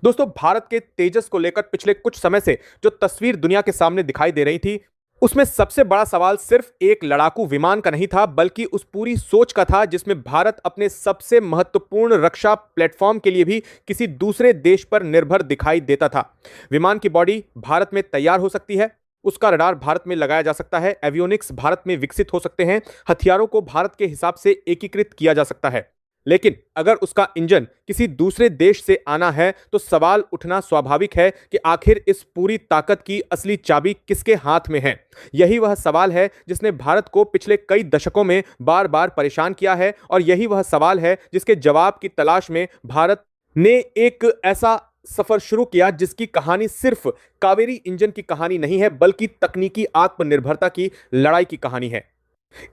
दोस्तों, भारत के तेजस को लेकर पिछले कुछ समय से जो तस्वीर दुनिया के सामने दिखाई दे रही थी, उसमें सबसे बड़ा सवाल सिर्फ एक लड़ाकू विमान का नहीं था, बल्कि उस पूरी सोच का था जिसमें भारत अपने सबसे महत्वपूर्ण रक्षा प्लेटफॉर्म के लिए भी किसी दूसरे देश पर निर्भर दिखाई देता था। विमान की बॉडी भारत में तैयार हो सकती है, उसका रडार भारत में लगाया जा सकता है, एवियोनिक्स भारत में विकसित हो सकते हैं, हथियारों को भारत के हिसाब से एकीकृत किया जा सकता है। लेकिन अगर उसका इंजन किसी दूसरे देश से आना है तो सवाल उठना स्वाभाविक है कि आखिर इस पूरी ताकत की असली चाबी किसके हाथ में है। यही वह सवाल है जिसने भारत को पिछले कई दशकों में बार बार परेशान किया है, और यही वह सवाल है जिसके जवाब की तलाश में भारत ने एक ऐसा सफर शुरू किया जिसकी कहानी सिर्फ कावेरी इंजन की कहानी नहीं है, बल्कि तकनीकी आत्मनिर्भरता की लड़ाई की कहानी है।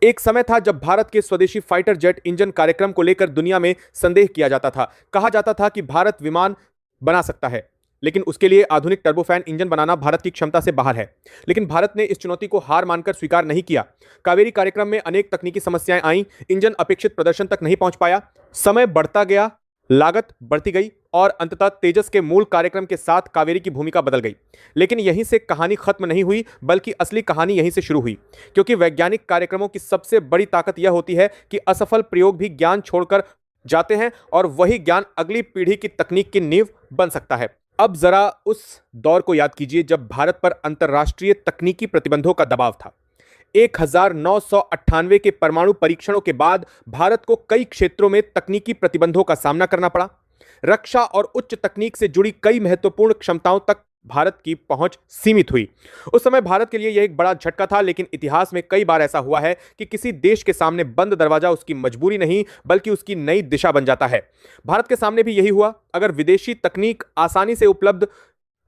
एक समय था जब भारत के स्वदेशी फाइटर जेट इंजन कार्यक्रम को लेकर दुनिया में संदेह किया जाता था। कहा जाता था कि भारत विमान बना सकता है, लेकिन उसके लिए आधुनिक टर्बोफैन इंजन बनाना भारत की क्षमता से बाहर है। लेकिन भारत ने इस चुनौती को हार मानकर स्वीकार नहीं किया। कावेरी कार्यक्रम में अनेक तकनीकी समस्याएं आईं, इंजन अपेक्षित प्रदर्शन तक नहीं पहुंच पाया, समय बढ़ता गया, लागत बढ़ती गई और अंततः तेजस के मूल कार्यक्रम के साथ कावेरी की भूमिका बदल गई। लेकिन यहीं से कहानी खत्म नहीं हुई, बल्कि असली कहानी यहीं से शुरू हुई, क्योंकि वैज्ञानिक कार्यक्रमों की सबसे बड़ी ताकत यह होती है कि असफल प्रयोग भी ज्ञान छोड़कर जाते हैं और वही ज्ञान अगली पीढ़ी की तकनीक की नींव बन सकता है। अब जरा उस दौर को याद कीजिए जब भारत पर अंतर्राष्ट्रीय तकनीकी प्रतिबंधों का दबाव था। 1998 के परमाणु परीक्षणों के बाद भारत को कई क्षेत्रों में तकनीकी प्रतिबंधों का सामना करना पड़ा। रक्षा और उच्च तकनीक से जुड़ी कई महत्वपूर्ण क्षमताओं तक भारत की पहुंच सीमित हुई। उस समय भारत के लिए यह एक बड़ा झटका था, लेकिन इतिहास में कई बार ऐसा हुआ है कि किसी देश के सामने बंद दरवाजा उसकी मजबूरी नहीं, बल्कि उसकी नई दिशा बन जाता है। भारत के सामने भी यही हुआ। अगर विदेशी तकनीक आसानी से उपलब्ध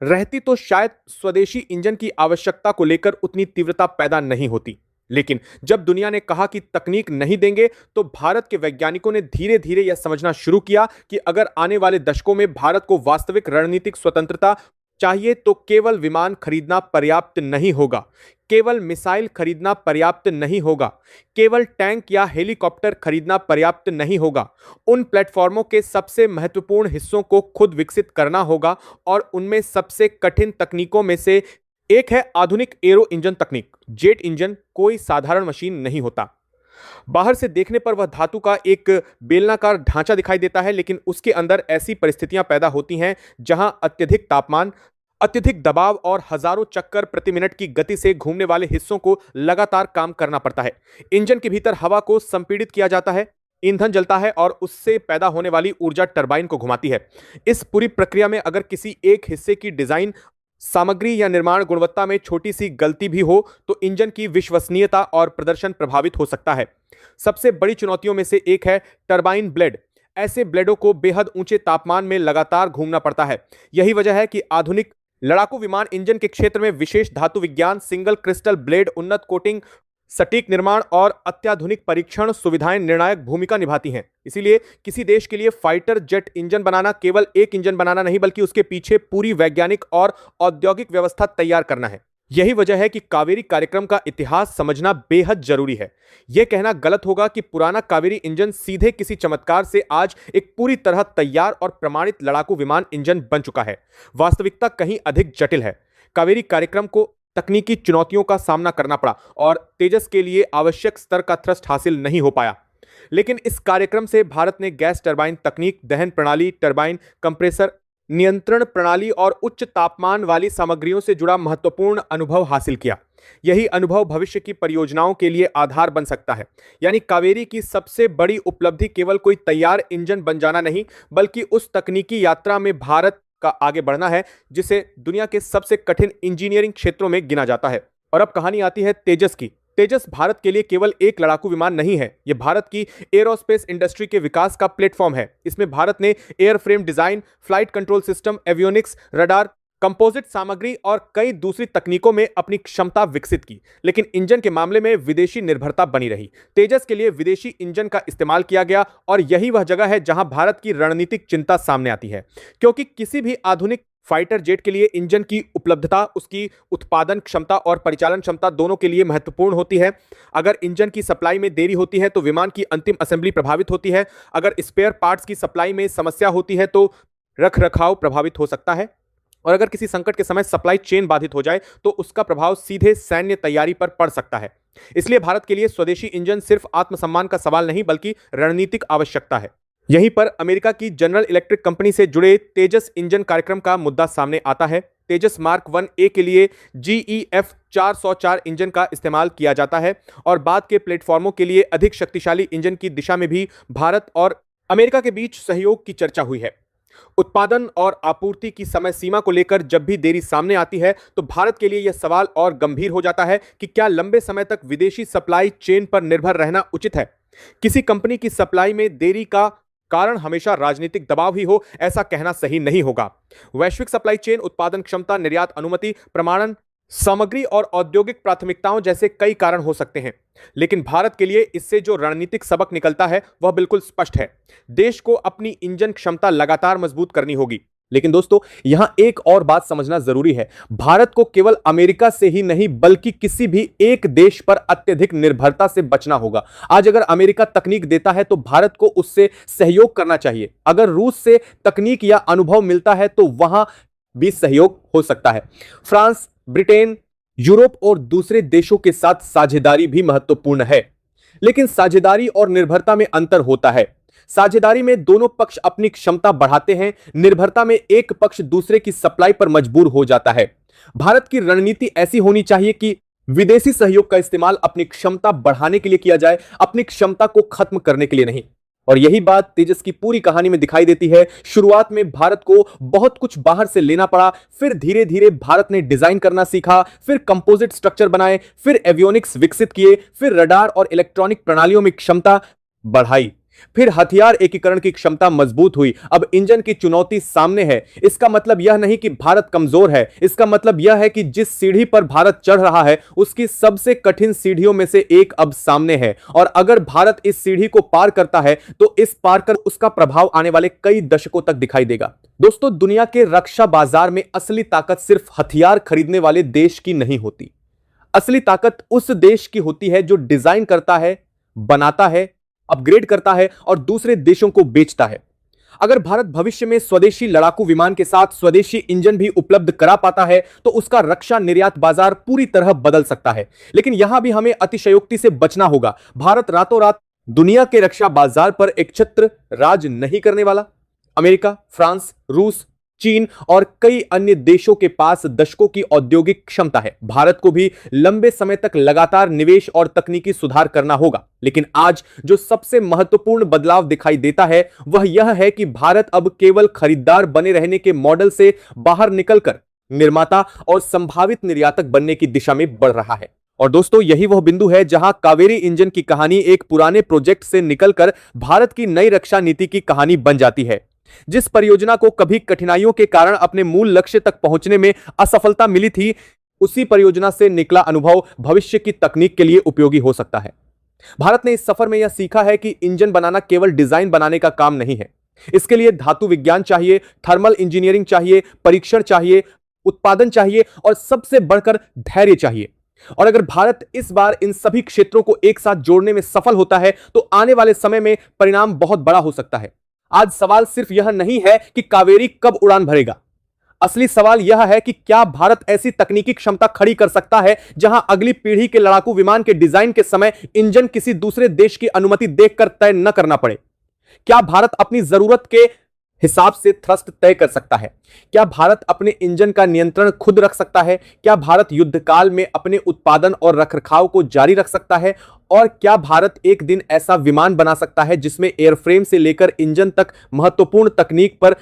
रहती तो शायद स्वदेशी इंजन की आवश्यकता को लेकर उतनी तीव्रता पैदा नहीं होती। लेकिन जब दुनिया ने कहा कि तकनीक नहीं देंगे, तो भारत के वैज्ञानिकों ने धीरे धीरे यह समझना शुरू किया कि अगर आने वाले दशकों में भारत को वास्तविक रणनीतिक स्वतंत्रता चाहिए तो केवल विमान खरीदना पर्याप्त नहीं होगा, केवल मिसाइल खरीदना पर्याप्त नहीं होगा, केवल टैंक या हेलीकॉप्टर खरीदना पर्याप्त नहीं होगा। उन प्लेटफॉर्मों के सबसे महत्वपूर्ण हिस्सों को खुद विकसित करना होगा, और उनमें सबसे कठिन तकनीकों में से एक है आधुनिक एरो इंजन तकनीक। जेट इंजन कोई साधारण मशीन नहीं होता। बाहर से देखने पर वह धातु का एक बेलनाकार ढांचा दिखाई देता है, लेकिन उसके अंदर ऐसी परिस्थितियां पैदा होती हैं जहां अत्यधिक तापमान, अत्यधिक दबाव और हजारों चक्कर प्रति मिनट की गति से घूमने वाले हिस्सों को लगातार काम करना पड़ता है। इंजन के भीतर हवा को संपीड़ित किया जाता है, ईंधन जलता है और उससे पैदा होने वाली ऊर्जा टरबाइन को घुमाती है। इस पूरी प्रक्रिया में अगर किसी एक हिस्से की डिजाइन, सामग्री या निर्माण गुणवत्ता में छोटी सी गलती भी हो तो इंजन की विश्वसनीयता और प्रदर्शन प्रभावित हो सकता है। सबसे बड़ी चुनौतियों में से एक है टरबाइन ब्लेड। ऐसे ब्लेडों को बेहद ऊंचे तापमान में लगातार घूमना पड़ता है। यही वजह है कि आधुनिक लड़ाकू विमान इंजन के क्षेत्र में विशेष धातु विज्ञान, सिंगल क्रिस्टल ब्लेड, उन्नत कोटिंग, सटीक निर्माण और अत्याधुनिक परीक्षण सुविधाएं निर्णायक भूमिका निभाती हैं। इसीलिए किसी देश के लिए फाइटर जेट इंजन बनाना केवल एक इंजन बनाना नहीं, बल्कि उसके पीछे पूरी वैज्ञानिक और औद्योगिक व्यवस्था तैयार करना है। यही वजह है कि कावेरी कार्यक्रम का इतिहास समझना बेहद जरूरी है। यह कहना गलत होगा कि पुराना कावेरी इंजन सीधे किसी चमत्कार से आज एक पूरी तरह तैयार और प्रमाणित लड़ाकू विमान इंजन बन चुका है। वास्तविकता कहीं अधिक जटिल है। कावेरी कार्यक्रम को तकनीकी चुनौतियों का सामना करना पड़ा और तेजस के लिए आवश्यक स्तर का थ्रस्ट हासिल नहीं हो पाया। लेकिन इस कार्यक्रम से भारत ने गैस टरबाइन तकनीक, दहन प्रणाली, टरबाइन कंप्रेसर, नियंत्रण प्रणाली और उच्च तापमान वाली सामग्रियों से जुड़ा महत्वपूर्ण अनुभव हासिल किया। यही अनुभव भविष्य की परियोजनाओं के लिए आधार बन सकता है। यानी कावेरी की सबसे बड़ी उपलब्धि केवल कोई तैयार इंजन बन जाना नहीं, बल्कि उस तकनीकी यात्रा में भारत का आगे बढ़ना है जिसे दुनिया के सबसे कठिन इंजीनियरिंग क्षेत्रों में गिना जाता है। और अब कहानी आती है तेजस की। तेजस भारत के लिए केवल एक लड़ाकू विमान नहीं है, यह भारत की एरोस्पेस इंडस्ट्री के विकास का प्लेटफॉर्म है। इसमें भारत ने airframe design, flight control system, avionics, radar, composite सामग्री और कई दूसरी तकनीकों में अपनी क्षमता विकसित की। लेकिन इंजन के मामले में विदेशी निर्भरता बनी रही। तेजस के लिए विदेशी इंजन का इस्तेमाल किया गया, और यही वह जगह है जहां भारत की रणनीतिक चिंता सामने आती है। क्योंकि किसी भी आधुनिक फाइटर जेट के लिए इंजन की उपलब्धता उसकी उत्पादन क्षमता और परिचालन क्षमता दोनों के लिए महत्वपूर्ण होती है। अगर इंजन की सप्लाई में देरी होती है तो विमान की अंतिम असेंबली प्रभावित होती है। अगर स्पेयर पार्ट्स की सप्लाई में समस्या होती है तो रख रखाव प्रभावित हो सकता है और अगर किसी संकट के समय सप्लाई चेन बाधित हो जाए तो उसका प्रभाव सीधे सैन्य तैयारी पर पड़ सकता है। इसलिए भारत के लिए स्वदेशी इंजन सिर्फ आत्मसम्मान का सवाल नहीं बल्कि रणनीतिक आवश्यकता है। यहीं पर अमेरिका की जनरल इलेक्ट्रिक कंपनी से जुड़े तेजस इंजन कार्यक्रम का मुद्दा सामने आता है। तेजस मार्क 1A के लिए GEF 404 इंजन का इस्तेमाल किया जाता है और बाद के प्लेटफॉर्मों के लिए अधिक शक्तिशाली इंजन की दिशा में भी भारत और अमेरिका के बीच सहयोग की चर्चा हुई है। उत्पादन और आपूर्ति की समय सीमा को लेकर जब भी देरी सामने आती है तो भारत के लिए यह सवाल और गंभीर हो जाता है कि क्या लंबे समय तक विदेशी सप्लाई चेन पर निर्भर रहना उचित है। किसी कंपनी की सप्लाई में देरी का कारण हमेशा राजनीतिक दबाव ही हो, ऐसा कहना सही नहीं होगा। वैश्विक सप्लाई चेन, उत्पादन क्षमता, निर्यात अनुमति, प्रमाणन, सामग्री और औद्योगिक प्राथमिकताओं जैसे कई कारण हो सकते हैं, लेकिन भारत के लिए इससे जो रणनीतिक सबक निकलता है वह बिल्कुल स्पष्ट है। देश को अपनी इंजन क्षमता लगातार मजबूत करनी होगी। लेकिन दोस्तों, यहां एक और बात समझना जरूरी है। भारत को केवल अमेरिका से ही नहीं बल्कि किसी भी एक देश पर अत्यधिक निर्भरता से बचना होगा। आज अगर अमेरिका तकनीक देता है तो भारत को उससे सहयोग करना चाहिए। अगर रूस से तकनीक या अनुभव मिलता है तो वहां भी सहयोग हो सकता है। फ्रांस, ब्रिटेन, यूरोप और दूसरे देशों के साथ साझेदारी भी महत्वपूर्ण है, लेकिन साझेदारी और निर्भरता में अंतर होता है। साझेदारी में दोनों पक्ष अपनी क्षमता बढ़ाते हैं, निर्भरता में एक पक्ष दूसरे की सप्लाई पर मजबूर हो जाता है। भारत की रणनीति ऐसी होनी चाहिए कि विदेशी सहयोग का इस्तेमाल अपनी क्षमता बढ़ाने के लिए किया जाए, अपनी क्षमता को खत्म करने के लिए नहीं। और यही बात तेजस की पूरी कहानी में दिखाई देती है। शुरुआत में भारत को बहुत कुछ बाहर से लेना पड़ा, फिर धीरे धीरे भारत ने डिजाइन करना सीखा, फिर कंपोजिट स्ट्रक्चर बनाए, फिर एवियोनिक्स विकसित किए, फिर रडार और इलेक्ट्रॉनिक प्रणालियों में क्षमता बढ़ाई, फिर हथियार एकीकरण की क्षमता मजबूत हुई। अब इंजन की चुनौती सामने है। इसका मतलब यह नहीं कि भारत कमजोर है, इसका मतलब यह है कि जिस सीढ़ी पर भारत चढ़ रहा है उसकी सबसे कठिन सीढ़ियों में से एक अब सामने है। और अगर भारत इस सीढ़ी को पार करता है तो इस पार कर उसका प्रभाव आने वाले कई दशकों तक दिखाई देगा। दोस्तों, दुनिया के रक्षा बाजार में असली ताकत सिर्फ हथियार खरीदने वाले देश की नहीं होती। असली ताकत उस देश की होती है जो डिजाइन करता है, बनाता है, अपग्रेड करता है और दूसरे देशों को बेचता है। अगर भारत भविष्य में स्वदेशी लड़ाकू विमान के साथ स्वदेशी इंजन भी उपलब्ध करा पाता है तो उसका रक्षा निर्यात बाजार पूरी तरह बदल सकता है। लेकिन यहां भी हमें अतिशयोक्ति से बचना होगा। भारत रातों रात दुनिया के रक्षा बाजार पर एक छत्र राज नहीं करने वाला। अमेरिका, फ्रांस, रूस, चीन और कई अन्य देशों के पास दशकों की औद्योगिक क्षमता है। भारत को भी लंबे समय तक लगातार निवेश और तकनीकी सुधार करना होगा। लेकिन आज जो सबसे महत्वपूर्ण बदलाव दिखाई देता है वह यह है कि भारत अब केवल खरीदार बने रहने के मॉडल से बाहर निकलकर निर्माता और संभावित निर्यातक बनने की दिशा में बढ़ रहा है। और दोस्तों, यही वह बिंदु है जहां कावेरी इंजन की कहानी एक पुराने प्रोजेक्ट से निकलकर भारत की नई रक्षा नीति की कहानी बन जाती है। जिस परियोजना को कभी कठिनाइयों के कारण अपने मूल लक्ष्य तक पहुंचने में असफलता मिली थी, उसी परियोजना से निकला अनुभव भविष्य की तकनीक के लिए उपयोगी हो सकता है। भारत ने इस सफर में यह सीखा है कि इंजन बनाना केवल डिजाइन बनाने का काम नहीं है। इसके लिए धातु विज्ञान चाहिए, थर्मल इंजीनियरिंग चाहिए, परीक्षण चाहिए, उत्पादन चाहिए और सबसे बढ़कर धैर्य चाहिए। और अगर भारत इस बार इन सभी क्षेत्रों को एक साथ जोड़ने में सफल होता है तो आने वाले समय में परिणाम बहुत बड़ा हो सकता है। आज सवाल सिर्फ यह नहीं है कि कावेरी कब उड़ान भरेगा। असली सवाल यह है कि क्या भारत ऐसी तकनीकी क्षमता खड़ी कर सकता है जहां अगली पीढ़ी के लड़ाकू विमान के डिजाइन के समय इंजन किसी दूसरे देश की अनुमति देखकर तय न करना पड़े। क्या भारत अपनी जरूरत के हिसाब से थ्रस्ट तय कर सकता है? क्या भारत अपने इंजन का नियंत्रण खुद रख सकता है? क्या भारत युद्धकाल में अपने उत्पादन और रखरखाव को जारी रख सकता है? और क्या भारत एक दिन ऐसा विमान बना सकता है जिसमें एयरफ्रेम से लेकर इंजन तक महत्वपूर्ण तकनीक पर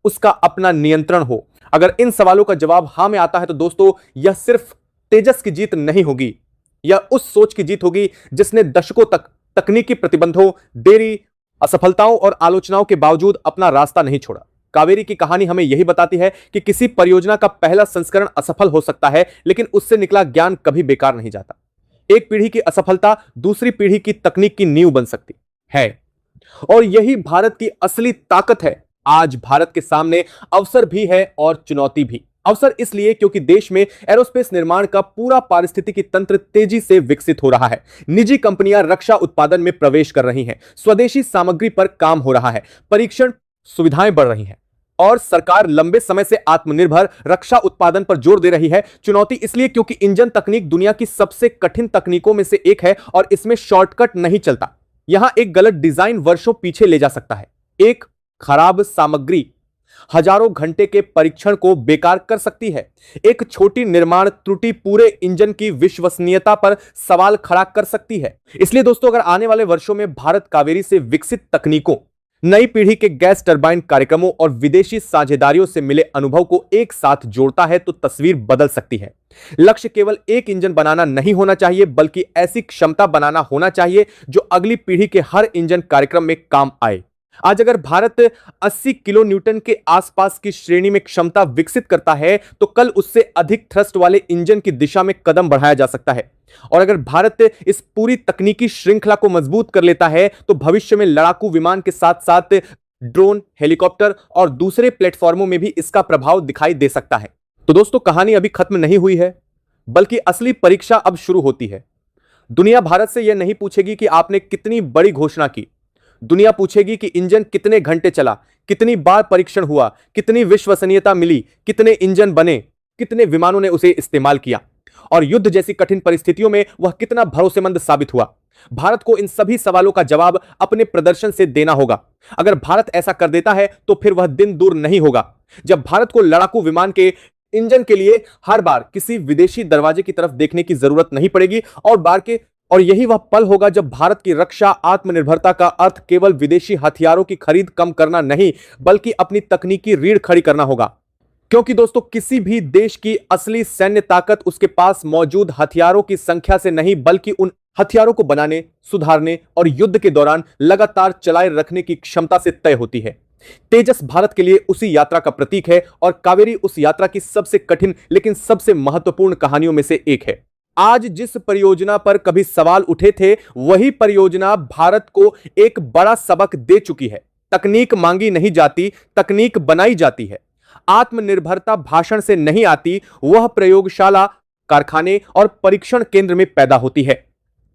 उसका अपना नियंत्रण हो? अगर इन सवालों का जवाब हां में आता है तो दोस्तों, यह सिर्फ तेजस की जीत नहीं होगी, यह उस सोच की जीत होगी जिसने दशकों तक तकनीकी प्रतिबंधों, देरी, असफलताओं और आलोचनाओं के बावजूद अपना रास्ता नहीं छोड़ा। कावेरी की कहानी हमें यही बताती है कि किसी परियोजना का पहला संस्करण असफल हो सकता है, लेकिन उससे निकला ज्ञान कभी बेकार नहीं जाता। एक पीढ़ी की असफलता दूसरी पीढ़ी की तकनीक की नींव बन सकती है और यही भारत की असली ताकत है। आज भारत के सामने अवसर भी है और चुनौती भी। अवसर इसलिए क्योंकि देश में एरोस्पेस निर्माण का पूरा पारिस्थितिकी तंत्र तेजी से विकसित हो रहा है। निजी कंपनियां रक्षा उत्पादन में प्रवेश कर रही हैं, स्वदेशी सामग्री पर काम हो रहा है, परीक्षण सुविधाएं बढ़ रही हैं। और सरकार लंबे समय से आत्मनिर्भर रक्षा उत्पादन पर जोर दे रही है। चुनौती इसलिए क्योंकि इंजन तकनीक दुनिया की सबसे कठिन तकनीकों में से एक है और इसमें शॉर्टकट नहीं चलता। यहां एक गलत डिजाइन वर्षों पीछे ले जा सकता है। एक खराब सामग्री हजारों घंटे के परीक्षण को बेकार कर सकती है। एक छोटी निर्माण त्रुटि पूरे इंजन की विश्वसनीयता पर सवाल खड़ा कर सकती है। इसलिए दोस्तों, अगर आने वाले वर्षों में भारत कावेरी से विकसित तकनीकों, नई पीढ़ी के गैस टरबाइन कार्यक्रमों और विदेशी साझेदारियों से मिले अनुभव को एक साथ जोड़ता है तो तस्वीर बदल सकती है। लक्ष्य केवल एक इंजन बनाना नहीं होना चाहिए, बल्कि ऐसी क्षमता बनाना होना चाहिए जो अगली पीढ़ी के हर इंजन कार्यक्रम में काम आए। आज अगर भारत 80 किलो न्यूटन के आसपास की श्रेणी में क्षमता विकसित करता है तो कल उससे अधिक थ्रस्ट वाले इंजन की दिशा में कदम बढ़ाया जा सकता है। और अगर भारत इस पूरी तकनीकी श्रृंखला को मजबूत कर लेता है तो भविष्य में लड़ाकू विमान के साथ साथ ड्रोन, हेलीकॉप्टर और दूसरे प्लेटफॉर्मों में भी इसका प्रभाव दिखाई दे सकता है। तो दोस्तों, कहानी अभी खत्म नहीं हुई है, बल्कि असली परीक्षा अब शुरू होती है। दुनिया भारत से यह नहीं पूछेगी कि आपने कितनी बड़ी घोषणा की। दुनिया पूछेगी कि इंजन कितने घंटे चला, कितनी बार परीक्षण हुआ, कितनी विश्वसनीयता मिली, कितने इंजन बने, कितने विमानों ने उसे इस्तेमाल किया और युद्ध जैसी कठिन परिस्थितियों में वह कितना भरोसेमंद साबित हुआ। भारत को इन सभी सवालों का जवाब अपने प्रदर्शन से देना होगा। अगर भारत ऐसा कर देता है तो फिर वह दिन दूर नहीं होगा जब भारत को लड़ाकू विमान के इंजन के लिए हर बार किसी विदेशी दरवाजे की तरफ देखने की जरूरत नहीं पड़ेगी और यही वह पल होगा जब भारत की रक्षा आत्मनिर्भरता का अर्थ केवल विदेशी हथियारों की खरीद कम करना नहीं, बल्कि अपनी तकनीकी रीढ़ खड़ी करना होगा। क्योंकि दोस्तों, किसी भी देश की असली सैन्य ताकत उसके पास मौजूद हथियारों की संख्या से नहीं, बल्कि उन हथियारों को बनाने, सुधारने और युद्ध के दौरान लगातार चलाए रखने की क्षमता से तय होती है। तेजस भारत के लिए उसी यात्रा का प्रतीक है और कावेरी उस यात्रा की सबसे कठिन लेकिन सबसे महत्वपूर्ण कहानियों में से एक है। आज जिस परियोजना पर कभी सवाल उठे थे, वही परियोजना भारत को एक बड़ा सबक दे चुकी है। तकनीक मांगी नहीं जाती, तकनीक बनाई जाती है। आत्मनिर्भरता भाषण से नहीं आती, वह प्रयोगशाला, कारखाने और परीक्षण केंद्र में पैदा होती है।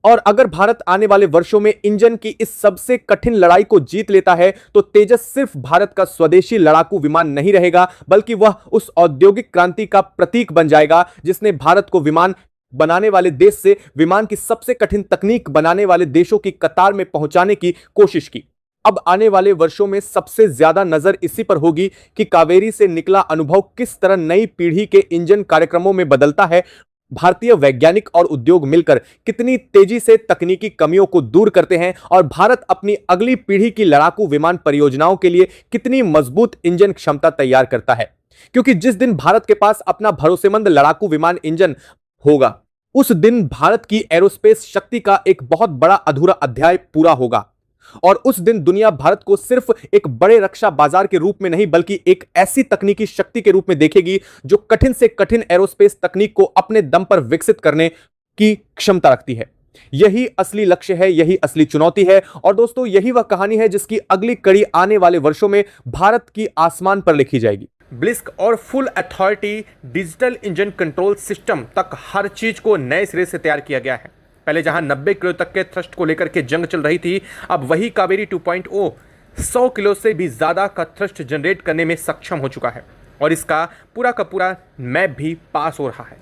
और अगर भारत आने वाले वर्षों में इंजन की इस सबसे कठिन लड़ाई को जीत लेता है तो तेजस सिर्फ भारत का स्वदेशी लड़ाकू विमान नहीं रहेगा, बल्कि वह उस औद्योगिक क्रांति का प्रतीक बन जाएगा जिसने भारत को विमान बनाने वाले देश से विमान की सबसे कठिन तकनीक बनाने वाले देशों की कतार में पहुंचाने की कोशिश की। अब आने वाले वर्षों में सबसे ज्यादा नजर इसी पर होगी कि कावेरी से निकला अनुभव किस तरह नई पीढ़ी के इंजन कार्यक्रमों में बदलता है। भारतीय वैज्ञानिक और उद्योग मिलकर कितनी तेजी से तकनीकी कमियों को दूर करते हैं और भारत अपनी अगली पीढ़ी की लड़ाकू विमान परियोजनाओं के लिए कितनी मजबूत इंजन क्षमता तैयार करता है। क्योंकि जिस दिन भारत के पास अपना भरोसेमंद लड़ाकू विमान इंजन होगा, उस दिन भारत की एरोस्पेस शक्ति का एक बहुत बड़ा अधूरा अध्याय पूरा होगा। और उस दिन दुनिया भारत को सिर्फ एक बड़े रक्षा बाजार के रूप में नहीं, बल्कि एक ऐसी तकनीकी शक्ति के रूप में देखेगी जो कठिन से कठिन एरोस्पेस तकनीक को अपने दम पर विकसित करने की क्षमता रखती है। यही असली लक्ष्य है, यही असली चुनौती है। और दोस्तों, यही वह कहानी है जिसकी अगली कड़ी आने वाले वर्षों में भारत की आसमान पर लिखी जाएगी। ब्लिस्क और full authority digital engine control system तक हर चीज को नए सिरे से तैयार किया गया है। पहले जहां 90 किलो तक के थ्रस्ट को लेकर के जंग चल रही थी, अब वही कावेरी 2.0 100 किलो से भी ज्यादा का थ्रस्ट जनरेट करने में सक्षम हो चुका है और इसका पूरा का पूरा मैप भी पास हो रहा है।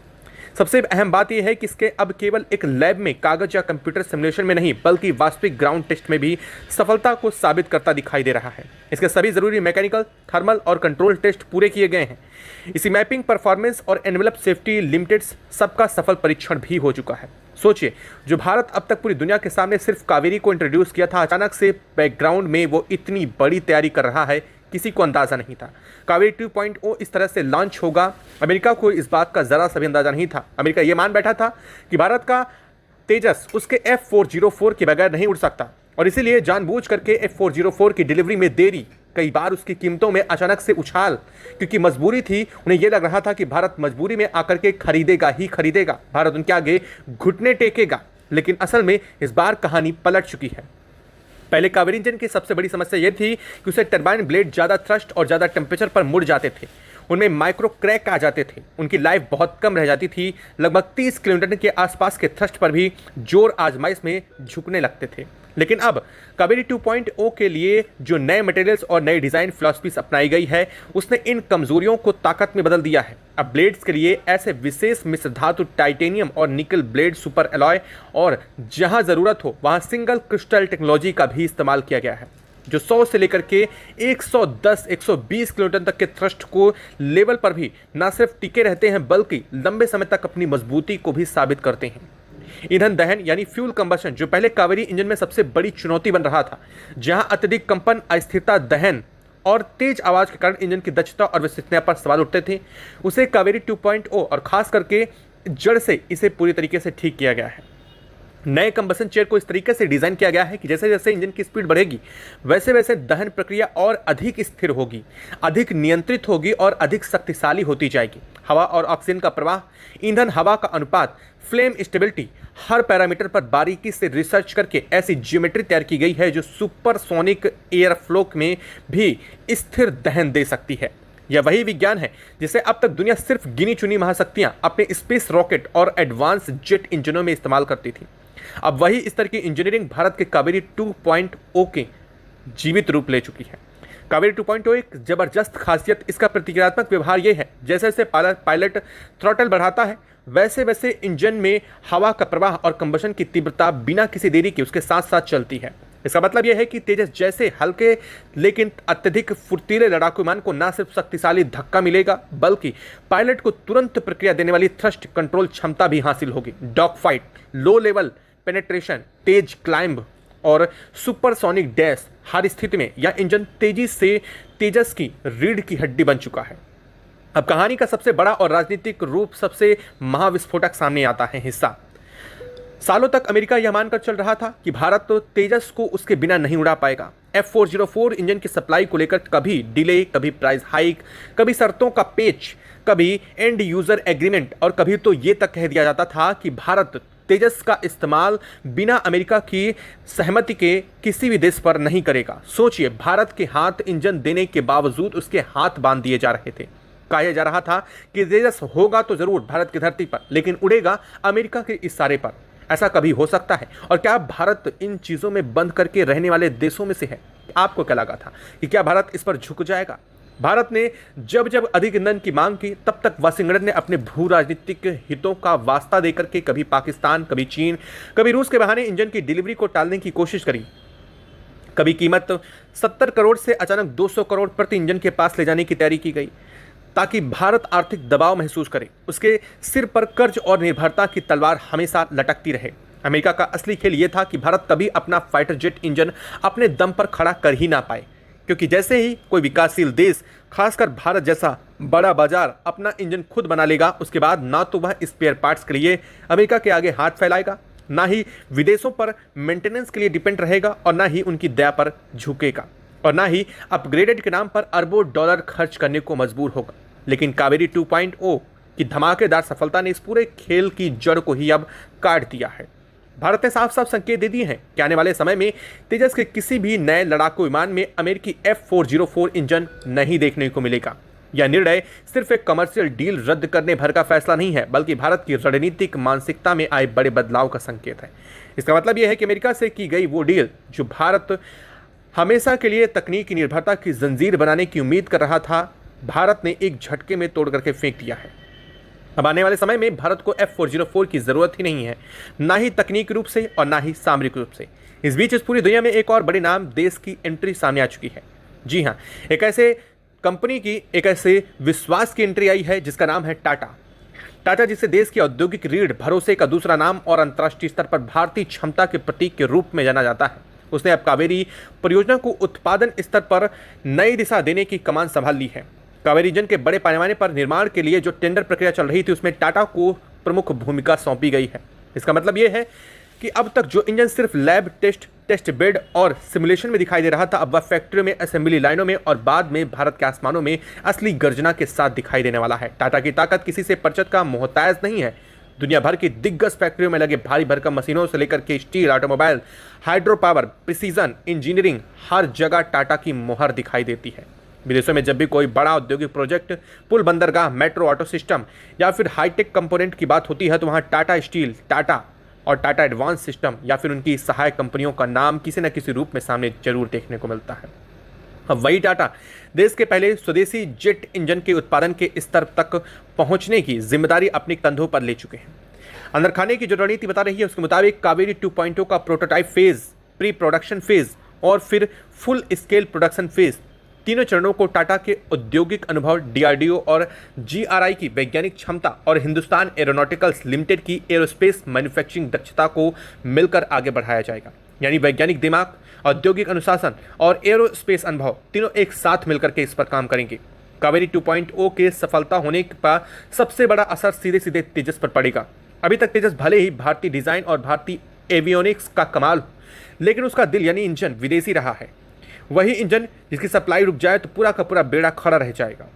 सबसे अहम बात यह है कि इसके अब केवल एक लैब में कागज या कंप्यूटर सिमुलेशन में नहीं, बल्कि वास्तविक ग्राउंड टेस्ट में भी सफलता को साबित करता दिखाई दे रहा है। इसके सभी जरूरी मैकेनिकल, थर्मल और कंट्रोल टेस्ट पूरे किए गए हैं। इसी मैपिंग, परफॉर्मेंस और एनवेलप सेफ्टी लिमिटेड्स सबका सफल परीक्षण भी हो चुका है। सोचिए, जो भारत अब तक पूरी दुनिया के सामने सिर्फ कावेरी को इंट्रोड्यूस किया था, अचानक से बैकग्राउंड में वो इतनी बड़ी तैयारी कर रहा है, किसी को अंदाजा नहीं था। कावेरी 2.0 इस तरह से लॉन्च होगा, अमेरिका को इस बात का जरा सा भी अंदाजा नहीं था। अमेरिका ये मान बैठा था कि भारत का तेजस उसके F404 के बगैर नहीं उड़ सकता और इसीलिए जानबूझ करके F404 की डिलीवरी में देरी, कई बार उसकी कीमतों में अचानक से उछाल, क्योंकि मजबूरी थी। उन्हें यह लग रहा था कि भारत मजबूरी में आकर के खरीदेगा ही खरीदेगा, भारत उनके आगे घुटने टेकेगा। लेकिन असल में इस बार कहानी पलट चुकी है। पहले कावेरी इंजन की सबसे बड़ी समस्या यह थी कि उसे टरबाइन ब्लेड ज़्यादा थ्रस्ट और ज़्यादा टेम्परेचर पर मुड़ जाते थे। उनमें माइक्रो क्रैक आ जाते थे, उनकी लाइफ बहुत कम रह जाती थी, लगभग 30 किलोमीटर के आसपास के थ्रस्ट पर भी जोर आजमाइश में झुकने लगते थे। लेकिन अब कावेरी 2.0 के लिए जो नए मटेरियल्स और नई डिजाइन फिलॉसफीज अपनाई गई है, उसने इन कमजोरियों को ताकत में बदल दिया है। अब ब्लेड्स के लिए ऐसे विशेष मिश्र धातु टाइटेनियम और निकल ब्लेड सुपर एलॉय और जहां जरूरत हो वहां सिंगल क्रिस्टल टेक्नोलॉजी का भी इस्तेमाल किया गया है, जो 100 से लेकर के 110-120 किलोमीटर तक के थ्रस्ट को लेवल पर भी न सिर्फ टिके रहते हैं बल्कि लंबे समय तक अपनी मजबूती को भी साबित करते हैं। ईंधन दहन यानी फ्यूल कंबशन, जो पहले कावेरी इंजन में सबसे बड़ी चुनौती बन रहा था, जहां अत्यधिक कंपन, अस्थिरता, दहन और तेज आवाज के कारण इंजन की दक्षता और विश्वसनीयता पर सवाल उठते थे, उसे कावेरी 2.0 और खास करके जड़ से इसे पूरी तरीके से ठीक किया गया है। नए कंबसन चेयर को इस तरीके से डिजाइन किया गया है कि जैसे जैसे इंजन की स्पीड बढ़ेगी वैसे वैसे दहन प्रक्रिया और अधिक स्थिर होगी, अधिक नियंत्रित होगी और अधिक शक्तिशाली होती जाएगी। हवा और ऑक्सीजन का प्रवाह, ईंधन हवा का अनुपात, फ्लेम स्टेबिलिटी, हर पैरामीटर पर बारीकी से रिसर्च करके ऐसी ज्योमेट्री तैयार की गई है जो सुपरसोनिक एयर फ्लो में भी स्थिर दहन दे सकती है। यह वही विज्ञान है जिसे अब तक दुनिया सिर्फ गिनी चुनी महाशक्तियां अपने स्पेस रॉकेट और एडवांस जेट इंजनों में इस्तेमाल करती थी। अब वही इस तरह की इंजीनियरिंग भारत के कावेरी 2.0 के जीवित रूप ले चुकी है। कावेरी 2.0 एक जबरदस्त खासियत इसका प्रतिक्रियात्मक व्यवहार यह है, जैसे जैसे पायलट थ्रॉटल बढ़ाता है वैसे वैसे इंजन में हवा का प्रवाह और कंबशन की तीव्रता बिना किसी देरी के उसके साथ साथ चलती है। इसका मतलब यह है कि तेजस जैसे हल्के लेकिन अत्यधिक फुर्तीले लड़ाकू विमान को न सिर्फ शक्तिशाली धक्का मिलेगा बल्कि पायलट को तुरंत प्रक्रिया देने वाली थ्रस्ट कंट्रोल क्षमता भी हासिल होगी। Dog fight, low level penetration, तेज क्लाइंब और सुपरसोनिक डैश, हर स्थिति में यह इंजन तेजी से तेजस की रीढ़ की हड्डी बन चुका है। अब कहानी का सबसे बड़ा और राजनीतिक रूप सबसे महाविस्फोटक सामने आता है हिस्सा। सालों तक अमेरिका यह मानकर चल रहा था कि भारत तो तेजस को उसके बिना नहीं उड़ा पाएगा। F404 इंजन की सप्लाई को लेकर कभी डिले, कभी प्राइस हाइक, कभी शर्तों का पेच, कभी एंड यूजर एग्रीमेंट और कभी तो ये तक कह दिया जाता था कि भारत तेजस का इस्तेमाल बिना अमेरिका की सहमति के किसी भी देश पर नहीं करेगा। सोचिए, भारत के हाथ इंजन देने के बावजूद उसके हाथ बांध दिए जा रहे थे। कहा जा रहा था कि तेजस होगा तो जरूर भारत की धरती पर, लेकिन उड़ेगा अमेरिका के इशारे पर। ऐसा कभी हो सकता है? और क्या भारत इन चीजों में बंद करके रहने वाले देशों में से है? आपको क्या लगा था कि क्या भारत इस पर झुक जाएगा? भारत ने जब जब अधिक ईंधन की मांग की तब तक वाशिंगटन ने अपने भू राजनीतिक हितों का वास्ता देकर के कभी पाकिस्तान, कभी चीन, कभी रूस के बहाने इंजन की डिलीवरी को टालने की कोशिश करी। कभी कीमत 70 करोड़ से अचानक 200 करोड़ प्रति इंजन के पास ले जाने की तैयारी की गई ताकि भारत आर्थिक दबाव महसूस करे, उसके सिर पर कर्ज और निर्भरता की तलवार हमेशा लटकती रहे। अमेरिका का असली खेल यह था कि भारत कभी अपना फाइटर जेट इंजन अपने दम पर खड़ा कर ही ना पाए, क्योंकि जैसे ही कोई विकासशील देश, खासकर भारत जैसा बड़ा बाजार, अपना इंजन खुद बना लेगा, उसके बाद ना तो वह स्पेयर पार्ट्स के लिए अमेरिका के आगे हाथ फैलाएगा, ना ही विदेशों पर मेंटेनेंस के लिए डिपेंड रहेगा और ना ही उनकी दया पर झुकेगा और ना ही अपग्रेडेड के नाम पर अरबों डॉलर खर्च करने को मजबूर होगा। लेकिन कावेरी 2.0 की धमाकेदार सफलता ने इस पूरे खेल की जड़ को ही अब काट दिया है। भारत ने साफ साफ संकेत दे दिए हैं कि आने वाले समय में तेजस के किसी भी नए लड़ाकू विमान में अमेरिकी F404 इंजन नहीं देखने को मिलेगा। यह निर्णय सिर्फ एक कमर्शियल डील रद्द करने भर का फैसला नहीं है, बल्कि भारत की रणनीतिक मानसिकता में आए बड़े बदलाव का संकेत है। इसका मतलब यह है कि अमेरिका से की गई वो डील जो भारत हमेशा के लिए तकनीकी निर्भरता की जंजीर बनाने की उम्मीद कर रहा था, भारत ने एक झटके में तोड़ करके फेंक दिया है। अब आने वाले समय में भारत को F404 की जरूरत ही नहीं है, ना ही तकनीकी रूप से और ना ही सामरिक रूप से। इस बीच इस पूरी दुनिया में एक और बड़े नाम देश की एंट्री सामने आ चुकी है। जी हाँ, एक ऐसे कंपनी की, एक ऐसे विश्वास की एंट्री आई है जिसका नाम है टाटा। टाटा, जिसे देश की औद्योगिक रीढ़, भरोसे का दूसरा नाम और अंतर्राष्ट्रीय स्तर पर भारतीय क्षमता के प्रतीक के रूप में जाना जाता है, उसने अब कावेरी परियोजना को उत्पादन स्तर पर नई दिशा देने की कमान संभाल ली है। कावेरी इंजन के बड़े पैमाने पर निर्माण के लिए जो टेंडर प्रक्रिया चल रही थी उसमें टाटा को प्रमुख भूमिका सौंपी गई है। इसका मतलब यह है कि अब तक जो इंजन सिर्फ लैब टेस्ट बेड और सिमुलेशन में दिखाई दे रहा था, अब वह फैक्ट्री में, असेंबली लाइनों में और बाद में भारत के आसमानों में असली गर्जना के साथ दिखाई देने वाला है। टाटा की ताकत किसी से परचत का मोहताज नहीं है। दुनिया भर की दिग्गज फैक्ट्रियों में लगे भारी भरकम मशीनों से लेकर के steel, automobile, hydro power, precision engineering, हर जगह टाटा की मोहर दिखाई देती है। विदेशों में जब भी कोई बड़ा औद्योगिक प्रोजेक्ट, पुल, बंदरगाह, मेट्रो, ऑटो सिस्टम या फिर हाईटेक कंपोनेंट की बात होती है तो वहाँ टाटा स्टील, टाटा और टाटा एडवांस सिस्टम या फिर उनकी सहायक कंपनियों का नाम किसी न किसी रूप में सामने जरूर देखने को मिलता है। अब वही टाटा देश के पहले स्वदेशी जेट इंजन के उत्पादन के स्तर तक पहुंचने की जिम्मेदारी अपने कंधों पर ले चुके हैं। अंदर खाने की जो रणनीति बता रही है उसके मुताबिक कावेरी 2.0 का prototype phase, pre production phase और फिर फुल स्केल प्रोडक्शन फेज, तीनों चरणों को टाटा के औद्योगिक अनुभव, डीआरडीओ और जीआरआई की वैज्ञानिक क्षमता और हिंदुस्तान एरोनॉटिकल्स लिमिटेड की एरोस्पेस मैन्युफैक्चरिंग दक्षता को मिलकर आगे बढ़ाया जाएगा। यानी वैज्ञानिक दिमाग, औद्योगिक अनुशासन और एरोस्पेस अनुभव तीनों एक साथ मिलकर के इस पर काम करेंगे। कावेरी 2.0 के सफलता होने का सबसे बड़ा असर सीधे सीधे तेजस पर पड़ेगा। अभी तक तेजस भले ही भारतीय डिजाइन और भारतीय एवियोनिक्स का कमाल हो, लेकिन उसका दिल यानी इंजन विदेशी रहा है। वही इंजन जिसकी सप्लाई रुक जाए तो पूरा का पूरा बेड़ा खड़ा रह जाएगा।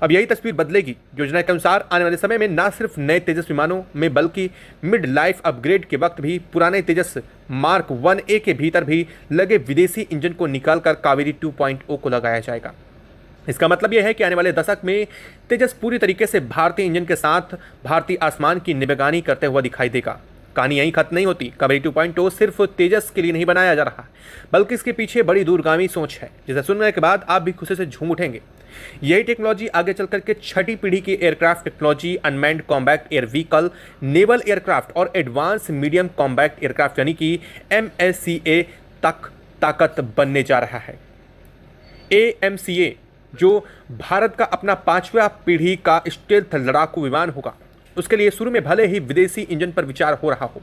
अब यही तस्वीर बदलेगी। योजना के अनुसार आने वाले समय में न सिर्फ नए तेजस विमानों में बल्कि मिड लाइफ अपग्रेड के वक्त भी पुराने तेजस मार्क 1A के भीतर भी लगे विदेशी इंजन को निकालकर कावेरी 2.0 को लगाया जाएगा। इसका मतलब यह है कि आने वाले दशक में तेजस पूरी तरीके से भारतीय इंजन के साथ भारतीय आसमान की निगरानी करते हुआ दिखाई देगा। कहानी यहीं खत्म नहीं होती। कावेरी 2.0 सिर्फ तेजस के लिए नहीं बनाया जा रहा है, बल्कि इसके पीछे बड़ी दूरगामी सोच है, जिसे सुनने के बाद आप भी खुशी से झूम उठेंगे। यही टेक्नोलॉजी आगे चलकर के छठी पीढ़ी की aircraft technology, unmanned combat air vehicle, naval aircraft और एडवांस मीडियम कॉम्बैट एयरक्राफ्ट यानी कि MSCA तक ताकत बनने जा रहा है। AMCA जो भारत का अपना 5वां पीढ़ी का स्टेल्थ लड़ाकू विमान होगा, उसके लिए शुरू में भले ही विदेशी इंजन पर विचार हो रहा हो,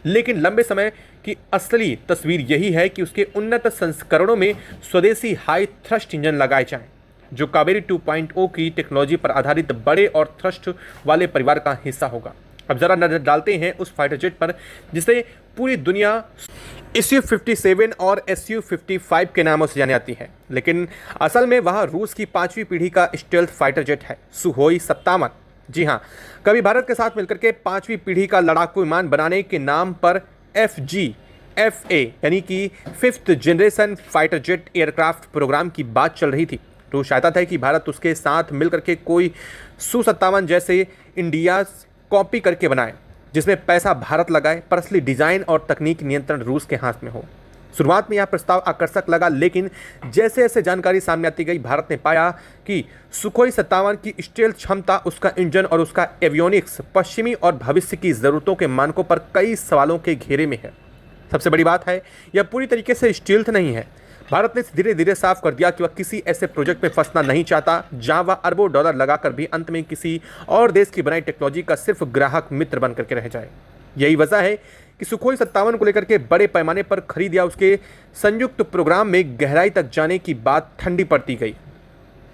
लेकिन लंबे समय की असली तस्वीर यही है कि उसके उन्नत संस्करणों में स्वदेशी हाई थ्रस्ट इंजन लगाए जाएं, जो कावेरी 2.0 की टेक्नोलॉजी पर आधारित बड़े और थ्रस्ट वाले परिवार का हिस्सा होगा। अब जरा नजर डालते हैं उस फाइटर जेट पर जिसे पूरी दुनिया Su-57 और Su-55 के नामों से जानी जाती है, लेकिन असल में वह रूस की 5वीं पीढ़ी का स्टेल्थ फाइटर जेट है, सुहोई 57। जी हाँ, कभी भारत के साथ मिलकर के 5वीं पीढ़ी का लड़ाकू विमान बनाने के नाम पर FGFA यानी कि 5th generation fighter jet aircraft programme की बात चल रही थी। रूस चाहता था कि भारत उसके साथ मिलकर के कोई Su-57 जैसे इंडिया कॉपी करके बनाए, जिसमें पैसा भारत लगाए पर असली डिजाइन और तकनीक नियंत्रण रूस के हाथ में हो। शुरुआत में यह प्रस्ताव आकर्षक लगा, लेकिन जैसे जैसे जानकारी सामने आती गई, भारत ने पाया कि सुखोई 57 की स्टेल्थ क्षमता, उसका इंजन और उसका एवियोनिक्स पश्चिमी और भविष्य की ज़रूरतों के मानकों पर कई सवालों के घेरे में है। सबसे बड़ी बात है, यह पूरी तरीके से स्टेल्थ नहीं है। भारत ने धीरे धीरे साफ कर दिया कि वह किसी ऐसे प्रोजेक्ट में फंसना नहीं चाहता जहां वह अरबों डॉलर लगाकर भी अंत में किसी और देश की बनाई टेक्नोलॉजी का सिर्फ ग्राहक मित्र बनकर के रह जाए। यही वजह है कि सुखोई 57 को लेकर के बड़े पैमाने पर खरीद या उसके संयुक्त प्रोग्राम में गहराई तक जाने की बात ठंडी पड़ती गई।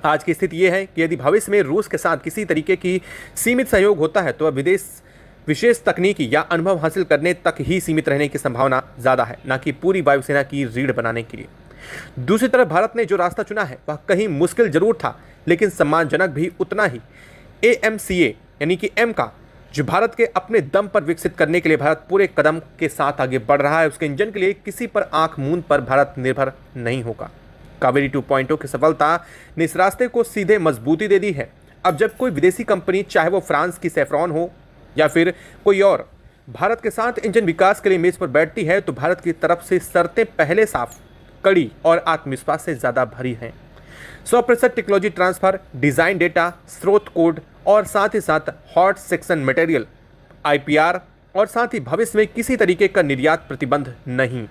आज की स्थिति यह है कि यदि भविष्य में रूस के साथ किसी तरीके की सीमित सहयोग होता है तो वह विशेष तकनीकी या अनुभव हासिल करने तक ही सीमित रहने की संभावना ज़्यादा है, न कि पूरी वायुसेना की रीढ़ बनाने के लिए। दूसरी तरफ भारत ने जो रास्ता चुना है वह कहीं मुश्किल जरूर था, लेकिन सम्मानजनक भी उतना ही। AMCA यानी कि M का जो भारत के अपने दम पर विकसित करने के लिए भारत पूरे कदम के साथ आगे बढ़ रहा है, उसके इंजन के लिए किसी पर आंख मूंद पर भारत निर्भर नहीं होगा। कावेरी 2.0 की सफलता ने इस रास्ते को सीधे मजबूती दे दी है। अब जब कोई विदेशी कंपनी, चाहे वो फ्रांस की सैफ्रॉन हो या फिर कोई और, भारत के साथ इंजन विकास के लिए मेज पर बैठती है तो भारत की तरफ से शर्तें पहले साफ, कड़ी और आत्मविश्वास से ज़्यादा भरी हैं। 100% टेक्नोलॉजी ट्रांसफर, डिज़ाइन डेटा, स्रोत कोड और साथ ही साथ हॉट सेक्शन मटेरियल IPR और साथ ही भविष्य में किसी तरीके का निर्यात प्रतिबंध नहीं।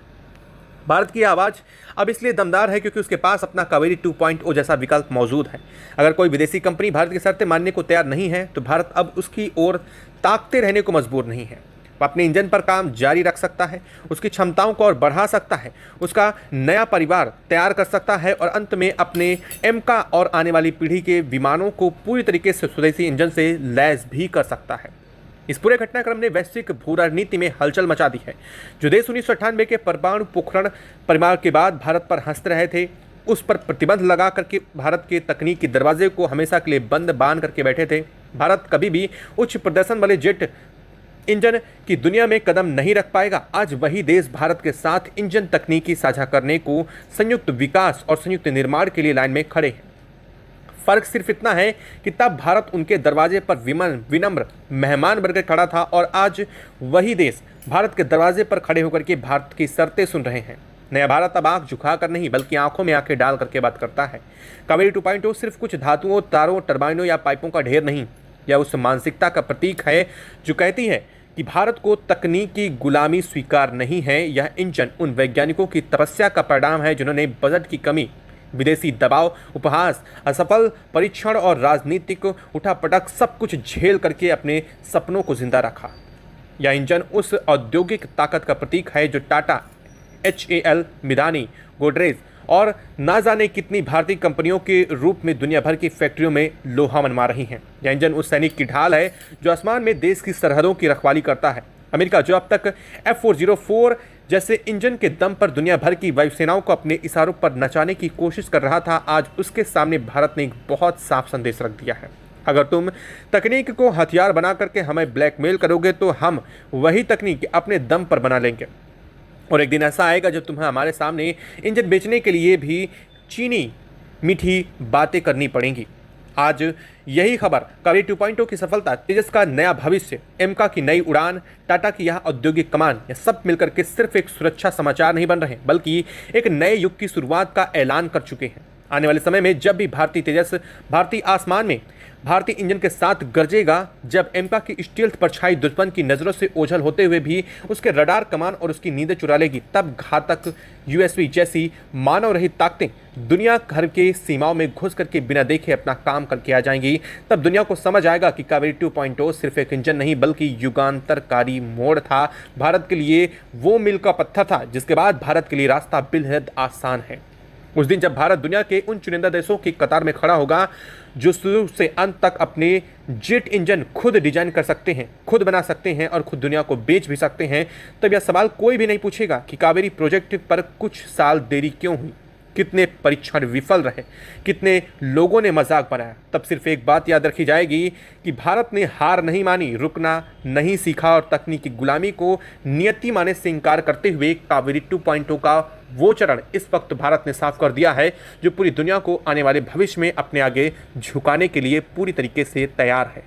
भारत की आवाज़ अब इसलिए दमदार है क्योंकि उसके पास अपना कावेरी 2.0 जैसा विकल्प मौजूद है। अगर कोई विदेशी कंपनी भारत की शर्तें मानने को तैयार नहीं है तो भारत अब उसकी ओर ताकते रहने को मजबूर नहीं है। वह अपने इंजन पर काम जारी रख सकता है, उसकी क्षमताओं को और बढ़ा सकता है, उसका नया परिवार तैयार कर सकता है और अंत में अपने M का और आने वाली पीढ़ी के विमानों को पूरी तरीके से स्वदेशी इंजन से लैस भी कर सकता है। इस पूरे घटनाक्रम ने वैश्विक भू राजनीति में हलचल मचा दी है। जो देश 1998 के परमाणु पोखरण परिवार के बाद भारत पर हंसते रहे थे, उस पर प्रतिबंध लगा करके भारत के तकनीक के दरवाजे को हमेशा के लिए बंद बांध करके बैठे थे। भारत कभी भी उच्च प्रदर्शन वाले जेट इंजन की दुनिया में कदम नहीं रख पाएगा। आज वही देश भारत के साथ इंजन तकनीकी साझा करने को, संयुक्त विकास और संयुक्त निर्माण के लिए लाइन में खड़े हैं। फर्क सिर्फ इतना है कि तब भारत उनके दरवाजे पर विनम्र मेहमान बनकर खड़ा था और आज वही देश भारत के दरवाजे पर खड़े होकर के भारत की शर्तें सुन रहे हैं। नया भारत अब आंख झुकाकर नहीं बल्कि आंखों में आंखें डाल करके बात करता है। कावेरी 2.0 सिर्फ कुछ धातुओं, तारों, टरबाइनों या पाइपों का ढेर नहीं, यह उस मानसिकता का प्रतीक है जो कहती है कि भारत को तकनीकी गुलामी स्वीकार नहीं है। यह इंजन उन वैज्ञानिकों की तपस्या का परिणाम है जिन्होंने बजट की कमी, विदेशी दबाव, उपहास, असफल परीक्षण और राजनीतिक उठापटक सब कुछ झेल करके अपने सपनों को जिंदा रखा। यह इंजन उस औद्योगिक ताकत का प्रतीक है जो टाटा, HAL, मिदानी, गोडरेज और ना जाने कितनी भारतीय कंपनियों के रूप में दुनिया भर की फैक्ट्रियों में लोहा मनवा रही हैं। यह इंजन उस सैनिक की ढाल है जो आसमान में देश की सरहदों की रखवाली करता है। अमेरिका जो अब तक F404 जैसे इंजन के दम पर दुनिया भर की वायुसेनाओं को अपने इशारों पर नचाने की कोशिश कर रहा था, आज उसके सामने भारत ने एक बहुत साफ संदेश रख दिया है। अगर तुम तकनीक को हथियार बना करके हमें ब्लैकमेल करोगे तो हम वही तकनीक अपने दम पर बना लेंगे और एक दिन ऐसा आएगा जब तुम्हें हमारे सामने इंजन बेचने के लिए भी चीनी मीठी बातें करनी पड़ेंगी। आज यही खबर कावेरी 2.0 की सफलता, तेजस का नया भविष्य, एमका की नई उड़ान, टाटा की यह औद्योगिक कमान, यह सब मिलकर के सिर्फ एक सुरक्षा समाचार नहीं बन रहे बल्कि एक नए युग की शुरुआत का ऐलान कर चुके हैं। आने वाले समय में जब भी भारतीय तेजस भारतीय आसमान में भारतीय इंजन के साथ गरजेगा, जब एमका की स्टील्थ परछाई दुश्मन की नज़रों से ओझल होते हुए भी उसके रडार कमान और उसकी नींदें चुरा लेगी, तब घातक USV जैसी मानव रहित ताकतें दुनिया भर के सीमाओं में घुस करके बिना देखे अपना काम करके आ जाएंगी। तब दुनिया को समझ आएगा कि कावेरी 2.0 सिर्फ एक इंजन नहीं बल्कि युगांतरकारी मोड़ था। भारत के लिए वो मील का पत्थर था जिसके बाद भारत के लिए रास्ता बेहद आसान है। उस दिन जब भारत दुनिया के उन चुनिंदा देशों की कतार में खड़ा होगा जो शुरू से अंत तक अपने जेट इंजन खुद डिजाइन कर सकते हैं, खुद बना सकते हैं और खुद दुनिया को बेच भी सकते हैं, तब यह सवाल कोई भी नहीं पूछेगा कि कावेरी प्रोजेक्ट पर कुछ साल देरी क्यों हुई, कितने परीक्षण विफल रहे, कितने लोगों ने मजाक बनाया। तब सिर्फ एक बात याद रखी जाएगी कि भारत ने हार नहीं मानी, रुकना नहीं सीखा और तकनीकी गुलामी को नियति माने से इंकार करते हुए कावेरी 2.0 का वो चरण इस वक्त भारत ने साफ कर दिया है जो पूरी दुनिया को आने वाले भविष्य में अपने आगे झुकाने के लिए पूरी तरीके से तैयार है।